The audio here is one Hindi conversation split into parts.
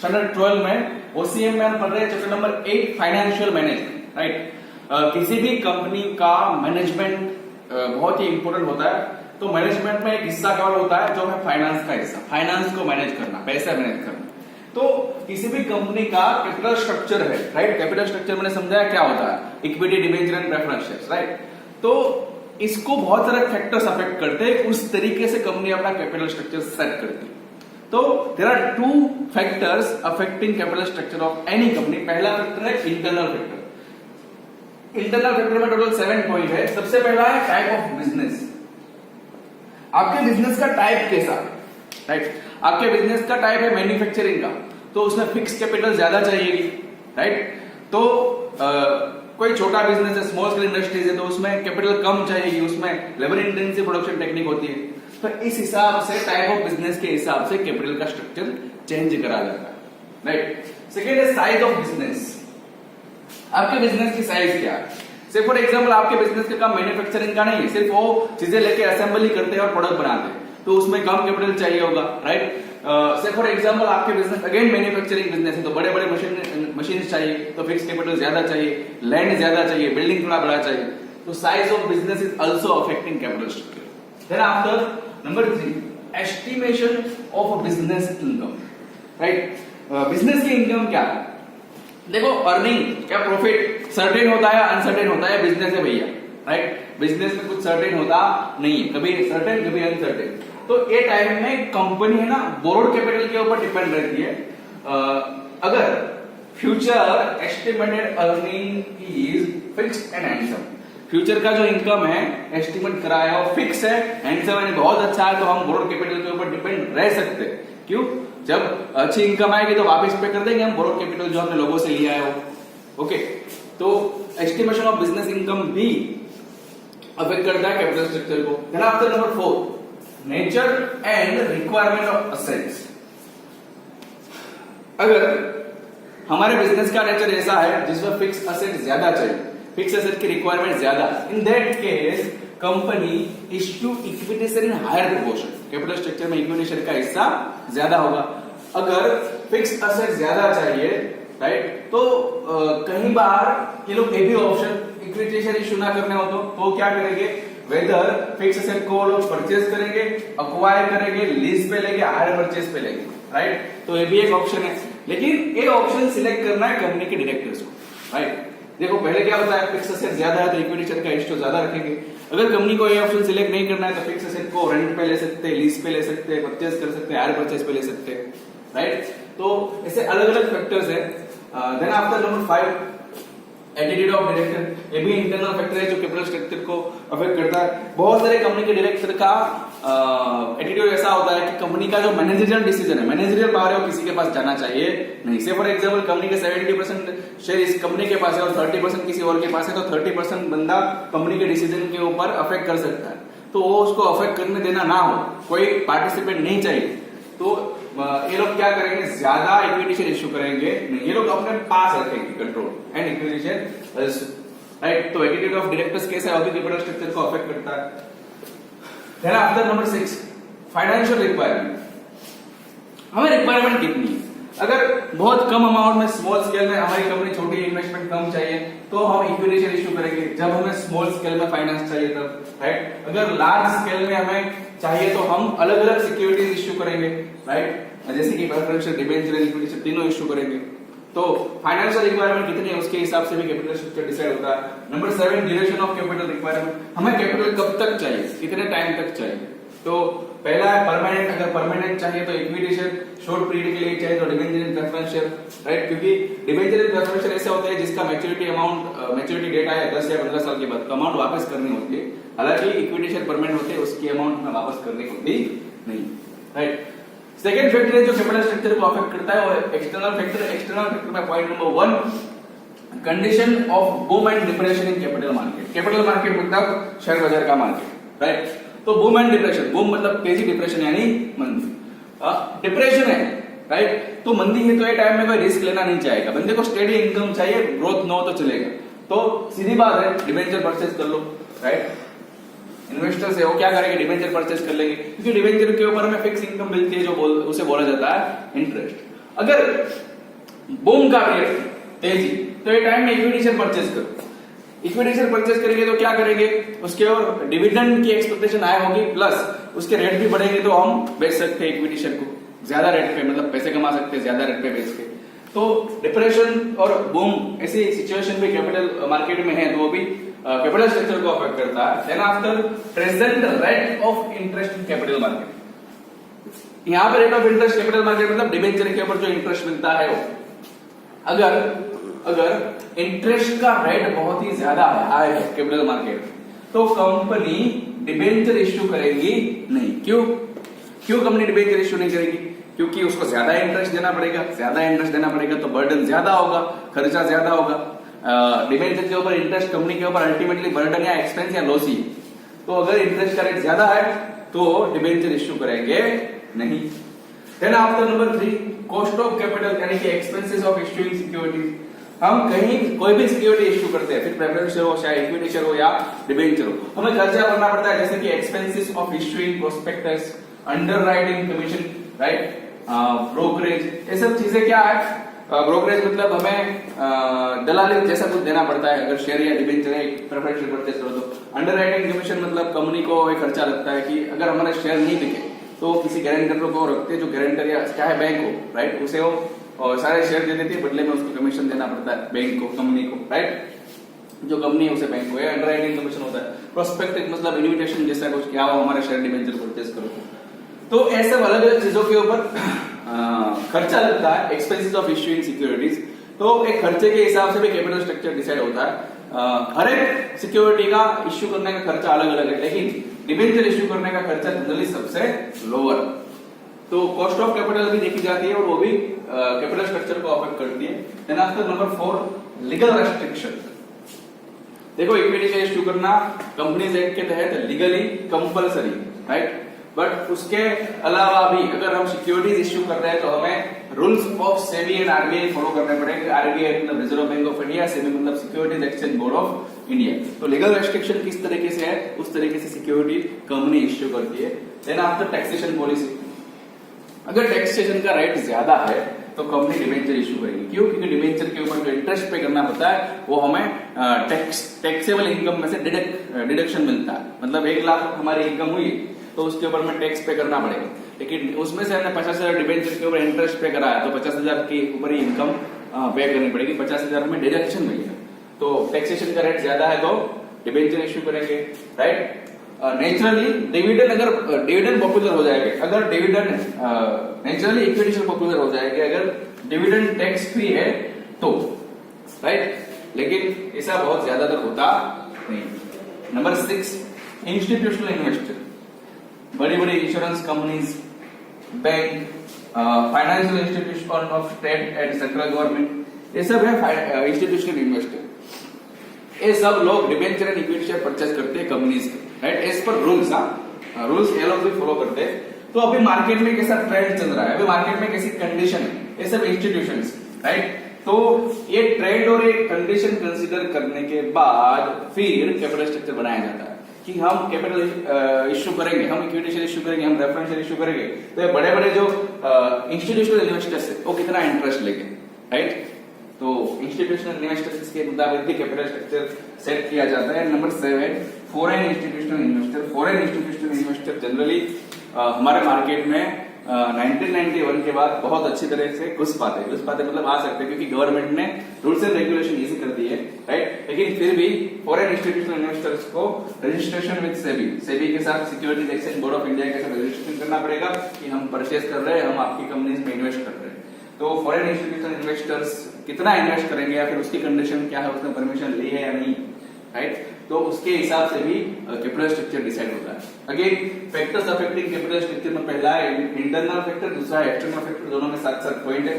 स्टैंडर्ड 12 में ओसीएम में हम पढ़ रहे हैं chapter number 8 financial management, right. किसी भी कंपनी का मैनेजमेंट बहुत ही इंपॉर्टेंट होता है। तो मैनेजमेंट में एक हिस्सा कवर होता है जो है फाइनेंस का हिस्सा, फाइनेंस को मैनेज करना, पैसा मैनेज करना। तो किसी भी कंपनी का कैपिटल स्ट्रक्चर है, राइट। कैपिटल स्ट्रक्चर मैंने समझाया क्या होता है, equity, debenture and preference shares, right. तो इसको बहुत सारे फैक्टर्स अफेक्ट करते हैं, उस तरीके से कंपनी अपना कैपिटल स्ट्रक्चर सेट करती है। तो there are 2 factors affecting capital structure of any company. पहला फैक्टर है इंटरनल फैक्टर। इंटरनल फैक्टर में टोटल 7 पॉइंट है। सबसे पहला है टाइप ऑफ बिजनेस। आपके बिजनेस का टाइप कैसा, राइट। आपके बिजनेस का टाइप है मैन्युफैक्चरिंग का, तो उसमें फिक्स कैपिटल ज्यादा चाहिएगी, राइट। तो कोई छोटा बिजनेस है, स्मॉल स्केल इंडस्ट्रीज है, तो उसमें कैपिटल कम चाहिएगी, उसमें लेबर इंटेंसिव प्रोडक्शन टेक्निक होती है। तो इस हिसाब से टाइप ऑफ बिजनेस के हिसाब से कैपिटल का स्ट्रक्चर चेंज करा जाता है, राइट। सेकेंड है साइज ऑफ बिजनेस। आपके बिजनेस की साइज क्या है। सिर्फ फॉर एग्जाम्पल आपके बिजनेस का काम मैन्युफैक्चरिंग का नहीं है, सिर्फ वो चीजें लेके असेंबली करते हैं और प्रोडक्ट बनाते हैं, तो उसमें कम कैपिटल चाहिए होगा, राइट। से फॉर एग्जाम्पल आपके बिजनेस अगेन मैन्युफैक्चरिंग बिजनेस है, तो बड़े बड़े मशीन चाहिए, तो फिक्स कैपिटल ज्यादा चाहिए, लैंड ज्यादा चाहिए, बिल्डिंग थोड़ा बड़ा चाहिए। तो size of business is also affecting capital structure. Then after number 3, estimation of business income, right. Business की इनकम क्या है। देखो अर्निंग क्या प्रॉफिट सर्टेन होता है, अनसर्टेन होता है, बिजनेस है भैया, राइट। बिजनेस में कुछ सर्टेन होता नहीं है, कभी सर्टेन कभी अनसर्टेन। तो ये टाइम में कंपनी है ना बोरोड कैपिटल के ऊपर डिपेंड रहती है। अगर future estimated earning is fixed and handsome, future का जो इनकम है एस्टिमेट कराया है वो फिक्स है, हैंडसम है, बहुत अच्छा है, तो हम बोरोड कैपिटल के ऊपर डिपेंड रह सकते हैं। क्यों, जब अच्छी इनकम आएगी तो वापस पे कर देंगे हम बोरोड कैपिटल जो हमने लोगों से लिया है वो, ओके। तो एस्टिमेशन ऑफ बिजनेस इनकम भी अफेक्ट करता है कैपिटल स्ट्रक्चर को। Then after number 4, nature and requirement of assets. अगर हमारे बिजनेस का नेचर ऐसा है जिसमें फिक्स असेट ज्यादा चाहिए, फिक्स असेट की रिक्वायरमेंट ज्यादा, in that case company issue equity share in higher proportion. Capital structure में इक्विटी शेयर का हिस्सा ज्यादा होगा। अगर फिक्स असेट ज्यादा चाहिए, राइट, तो कई बार ये लोग ये भी ऑप्शन इक्विटी शेयर इश्यू ना करने हो तो क्या करेंगे, वेदर फिक्स असेट को लोग परचेज करेंगे, अक्वायर करेंगे, लीज पे लेंगे, हायर परचेज पे लेंगे, राइट। तो ये भी एक ऑप्शन है, लेकिन ये ऑप्शन सिलेक्ट करना है कंपनी के डायरेक्टर्स को, राइट। देखो पहले क्या होता है, फिक्स असेट ज्यादा है तो इक्विटी शेयर का रेशियो ज्यादा रखेंगे। अगर कंपनी को ये ऑप्शन सिलेक्ट नहीं करना है तो फिक्स असेट को रेंट पे ले सकते हैं, लीज पे ले सकते हैं, परचेज कर सकते हैं, हायर परचेज पे ले सकते हैं, राइट। तो ऐसे अलग अलग फैक्टर्स है। Then after number 5, attitude of director. ये भी इंटरनल फैक्टर है जो कैपिटल स्ट्रक्चर को अफेक्ट करता है। बहुत सारे कंपनी के डायरेक्टर का एटीट्यूड ऐसा होता है कि कंपनी का जो मैनेजरियल डिसीजन है, मैनेजरियल पावर है, वो किसी के पास जाना चाहिए नहीं। से फॉर एग्जांपल कंपनी के 70% शेयर इस कंपनी के पास है और 30% किसी और के पास है, तो 30% बंदा कंपनी के डिसीजन के ऊपर अफेक्ट कर सकता है। तो वो उसको अफेक्ट करने देना ना हो, कोई पार्टिसिपेट नहीं चाहिए, तो ये लोग क्या करेंगे, ज्यादा इक्विटी शेयर इश्यू करेंगे नहीं, ये लोग अपने पास रखेंगे control and equity share, right. तो एटीट्यूड ऑफ डायरेक्टर्स कैसा है, कैपिटल स्ट्रक्चर को अफेक्ट करता है। Then after number 6, financial requirement. हमें रिक्वायरमेंट कितनी है। अगर बहुत कम अमाउंट में स्मॉल स्केल में हमारी कंपनी छोटी इन्वेस्टमेंट कम चाहिए तो हम इक्विटी शेयर इश्यू करेंगे, जब हमें स्मॉल स्केल में फाइनेंस चाहिए तब, राइट। अगर लार्ज स्केल में हमें चाहिए तो हम अलग अलग सिक्योरिटीज इश्यू करेंगे, राइट, जैसे कि preference share, debenture, equity share, तीनों इश्यू करेंगे। तो फाइनेंशियल रिक्वायरमेंट कितनी है उसके हिसाब से भी कैपिटल स्ट्रक्चर डिसाइड होता है। Number 7, duration of capital requirement. हमें कैपिटल कब तक चाहिए, कितने टाइम तक चाहिए। तो पहला है परमानेंट। अगर परमानेंट चाहिए तो इक्विटी शेयर, शॉर्ट पीरियड के लिए चाहिए तो डिबेंचर, प्रेफरेंस शेयर, राइट। क्योंकि डिबेंचर, प्रेफरेंस शेयर ऐसे होते हैं जिसका मैच्योरिटी अमाउंट, मैच्योरिटी डेट आया 10 या 15 साल के बाद, अमाउंट वापस करनी होती है। हालांकि इक्विटी शेयर परमानेंट होते हैं, उसकी अमाउंट में वापस करनी होती नहीं, राइट। सेकेंड फैक्टर है जो कैपिटल स्ट्रक्चर को अफेक्ट करता है वो एक्सटर्नल फैक्टर। एक्सटर्नल फैक्टर में point number 1, condition of boom and depression in capital market. Capital market मतलब शेयर बाजार का मार्केट, राइट। तो बूम एंड डिप्रेशन, बूम मतलब तेजी, डिप्रेशन यानी मंदी। डिप्रेशन है, राइट, तो मंदी है तो ये टाइम में कोई रिस्क लेना नहीं चाहेगा, बंदे को स्टेडी इनकम चाहिए, ग्रोथ न हो तो चलेगा। तो सीधी बात है, डिबेंचर परचेज कर लो, राइट। इन्वेस्टर्स है वो क्या करेंगे, डिबेंचर परचेज कर लेंगे, क्योंकि डिबेंचर के ऊपर हमें फिक्स इनकम मिलती है जो उसे बोला जाता है इंटरेस्ट। अगर बूम का रेट तेजी, तो ये टाइम में इक्विटी शेयर परचेज करो। इक्विटी शेयर परचेज करेंगे तो क्या करेंगे, उसके और डिविडेंड की एक्सपेक्टेशन आय होगी, प्लस उसके रेट भी बढ़ेंगे, तो हम बेच सकते हैं इक्विटी शेयर को ज्यादा रेट पे, मतलब पैसे कमा सकते हैं ज्यादा रेट पे बेच के। तो डिप्रेशन और बूम ऐसी सिचुएशन भी कैपिटल मार्केट में है, तो वो भी कैपिटल स्ट्रक्चर को अफेक्ट करता है। Then after present rate of interest in capital market, यहाँ पे rate of interest capital market मतलब डिबेंचर के ऊपर जो इंटरेस्ट मिलता है वो, अगर इंटरेस्ट का रेट बहुत ही ज्यादा हाई है कैपिटल मार्केट, तो कंपनी डिबेंचर इश्यू करेगी नहीं। क्यों कंपनी डिबेंचर इश्यू नहीं करेगी? क्योंकि उसको ज्यादा इंटरेस्ट देना पड़ेगा, तो बर्डन ज्यादा होगा, खर्चा ज्यादा होगा। डिबेंचर के ऊपर इंटरेस्ट कंपनी के ऊपर अल्टीमेटली बर्डन या एक्सपेंस या लॉस ही। तो अगर इंटरेस्ट का रेट ज्यादा है तो डिबेंचर इश्यू करेंगे नहीं। Then after number 3, cost of capital यानी कि एक्सपेंसेस ऑफ इश्यूइंग सिक्योरिटीज। हम कहीं कोई भी सिक्योरिटी इश्यू करते हैं, फिर प्रेफरेंस शेयर हो, चाहे इक्विटी शेयर हो या डिबेंचर हो, हमें खर्चा भरना पड़ता है, जैसे कि expenses of issuing prospectus, underwriting commission, right, brokerage, ये सब चीजें क्या है। ब्रोकरेज मतलब हमें दलाली जैसा कुछ देना पड़ता है अगर शेयर या डिबेंचर है प्रेफरेंस शेयर परचेज करो तो। अंडरराइटिंग कमीशन मतलब कंपनी को एक खर्चा लगता है कि अगर हमारे शेयर नहीं बिके तो किसी गारंटर को रखते हैं, जो गारंटर या चाहे बैंक हो, राइट, उसे वो और सारे शेयर दे देती है, बदले में उसको कमीशन देना पड़ता है बैंक को, कंपनी को, राइट, जो कंपनी है उसे बैंक को। अंडरराइटिंग कमीशन होता है। प्रोस्पेक्टिव मतलब इन्विटेशन जैसा कुछ, क्या हो हमारे शेयर डिबेंचर परचेज करो। तो ऐसे अलग अलग चीजों के ऊपर खर्चा लगता है, एक्सपेंसेस ऑफ इश्यूइंग सिक्योरिटीज। तो एक खर्चे के हिसाब से भी कैपिटल स्ट्रक्चर डिसाइड होता है। हर एक सिक्योरिटी का इश्यू करने का खर्चा अलग अलग है, लेकिन डिबेंचर इश्यू करने का खर्चा जनरली सबसे लोअर। तो कॉस्ट ऑफ कैपिटल भी देखी जाती है और वो भी कैपिटल स्ट्रक्चर को अफेक्ट करती है। Then after number 4, legal restriction. देखो इक्विटी शेयर इश्यू करना कंपनीज एक्ट के तहत लीगली कंपलसरी, राइट, बट उसके अलावा भी अगर हम सिक्योरिटीज इश्यू कर रहे हैं तो हमें rules of SEBI and RBI follow करने पड़ेंगे। आरबीआई मतलब reserve bank of India, SEBI मतलब securities exchange board of India. तो लीगल रेस्ट्रिक्शन किस तरीके से है, उस तरीके से सिक्योरिटी कंपनी इश्यू करती है। देन आफ्टर टैक्सेशन पॉलिसी, अगर टैक्सेशन का रेट ज्यादा है तो कंपनी डिबेंचर इश्यू करेगी। क्यों? क्योंकि डिबेंचर के ऊपर जो इंटरेस्ट पे करना होता है वो हमें टैक्सेबल इनकम में से डिडक्शन मिलता है। मतलब 1 लाख हमारी इनकम हुई तो उसके ऊपर में टैक्स पे करना पड़ेगा, लेकिन उसमें से हमने 50,000 डिबेंचर के ऊपर इंटरेस्ट पे करा है तो 50,000 के ऊपर ही इनकम पे करनी पड़ेगी, 50,000 में डिडक्शन मिलेगा। तो टैक्सेशन का रेट ज्यादा है तो डिबेंचर इश्यू करेंगे, राइट। नेचुरली डिविडेंड, अगर डिविडेंड पॉपुलर हो जाएगा, अगर dividend naturally equity share popular हो जाएगी अगर डिविडेंड टैक्स फ्री है तो, राइट, लेकिन ऐसा बहुत ज्यादातर होता नहीं। नंबर 6, इंस्टीट्यूशनल इन्वेस्टर, बड़ी बड़ी insurance companies, bank, financial institution of state and central government, ये सब है इंस्टीट्यूशनल इन्वेस्टर। ये सब लोग debenture and equity share purchase करते हैं कंपनीज के, right, as per rules. Rules ये लोग भी फॉलो करते हैं। तो अभी मार्केट में कैसा ट्रेंड चल रहा है, अभी मार्केट में कैसी कंडीशन है, ये सब इंस्टीट्यूशंस, राइट। तो ये ट्रेंड और ये कंडीशन कंसीडर करने के बाद फिर कैपिटल स्ट्रक्चर बनाया जाता है कि हम कैपिटल इश्यू करेंगे, हम इक्विटी शेयर इश्यू करेंगे, हम रेफरेंस शेयर इश्यू करेंगे। तो ये बड़े बड़े जो इंस्टीट्यूशनल इन्वेस्टर्स है वो कितना इंटरेस्ट लेंगे, राइट। तो इंस्टीट्यूशनल इन्वेस्टर्स के मुताबिक भी कैपिटल स्ट्रक्चर सेट किया जाता है। Number 7, foreign institutional investor. Foreign institutional investor generally हमारे मार्केट में 1991 के बाद बहुत अच्छी तरह से घुस पाते मतलब आ सकते हैं, क्योंकि गवर्नमेंट ने रूल्स एंड रेगुलेशन इजी कर दी है, राइट। लेकिन फिर भी फॉरेन इंस्टीट्यूशनल इन्वेस्टर्स को रजिस्ट्रेशन विद सेबी के साथ, securities exchange board of India के साथ रजिस्ट्रेशन करना पड़ेगा कि हम परचेज कर रहे हैं, हम आपकी कंपनीज में इन्वेस्ट कर रहे हैं। तो फॉरेन इंस्टीट्यूशनल इन्वेस्टर्स कितना इन्वेस्ट करेंगे या फिर उसकी कंडीशन क्या है, उसने परमिशन ली है या नहीं, राइट। तो उसके हिसाब से भी कैपिटल स्ट्रक्चर डिसाइड होता है। Again factors affecting capital structure में पहला है इंटरनल फैक्टर, दूसरा है एक्सटर्नल फैक्टर, दोनों में साथ साथ पॉइंट है।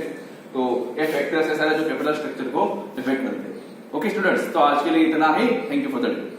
तो ये फैक्टर्स है सारे जो कैपिटल स्ट्रक्चर को इफेक्ट करते हैं। ओके स्टूडेंट्स, तो आज के लिए इतना ही। Thank you for the day.